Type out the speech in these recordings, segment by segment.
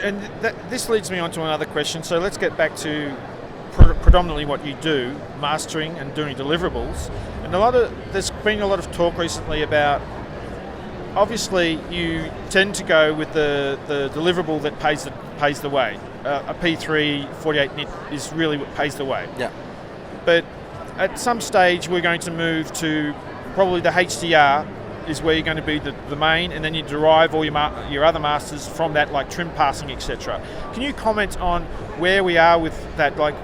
And this leads me on to another question. So let's get back to predominantly what you do, mastering and doing deliverables. And there's been a lot of talk recently about, obviously you tend to go with the deliverable that pays the way. A P3 48 nit is really what pays the way. Yeah. But at some stage we're going to move to probably the HDR is where you're going to be the main, and then you derive all your other masters from that, like trim passing, etc. Can you comment on where we are with that? Like,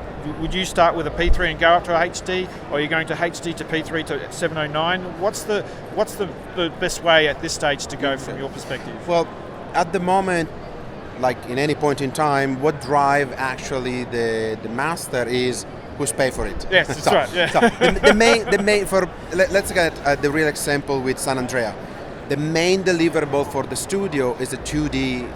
would you start with a P3 and go up to a HD, or are you going to HD to P3 to 709? What's the best way at this stage to go from your perspective? Well, at the moment, like in any point in time, what drive actually the master is who's pay for it. Yes, that's right. Yeah. So the main for let's get the real example with San Andreas. The main deliverable for the studio is a 2D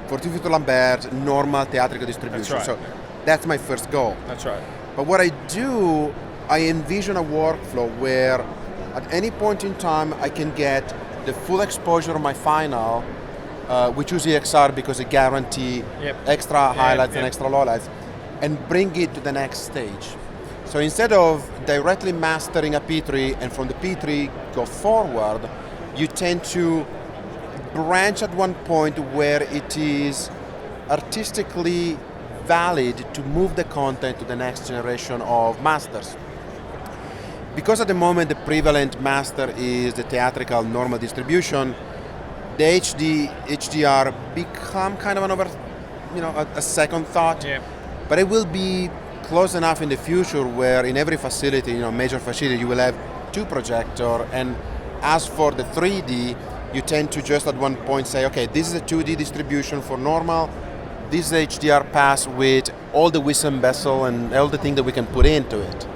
42 Lambert normal theatrical distribution. That's right. So that's my first goal. That's right. But what I do, I envision a workflow where at any point in time I can get the full exposure of my final. We choose EXR because it guarantees extra highlights and extra lowlights, and bring it to the next stage. So instead of directly mastering a P3 and from the P3 go forward, you tend to branch at one point where it is artistically valid to move the content to the next generation of masters. Because at the moment the prevalent master is the theatrical normal distribution, the HDR become kind of a second thought. Yeah. But it will be close enough in the future where in every facility, major facility, you will have 2 projectors. And as for the 3D, you tend to just at one point say, okay, this is a 2D distribution for normal. This is HDR pass with all the Wissen bezel and all the things that we can put into it.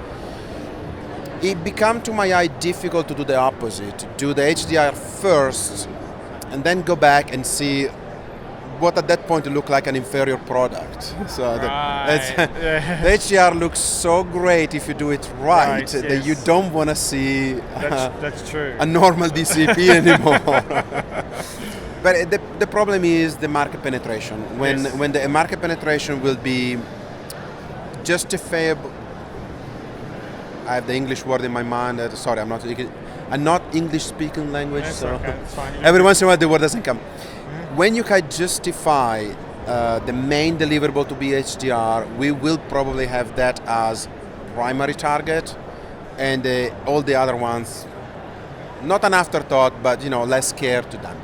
It became to my eye difficult to do the opposite. Do the HDR first and then go back and see what at that point looked like an inferior product. So the HDR looks so great if you do it right that you don't want to see that's true. a normal DCP anymore. But the problem is the market penetration. When the market penetration will be justifiable, I have the English word in my mind. Sorry, I'm not English speaking language. That's so okay. It's fine. Every once in a while the word doesn't come. When you can justify the main deliverable to be HDR, we will probably have that as primary target, and all the other ones, not an afterthought, but less care to them.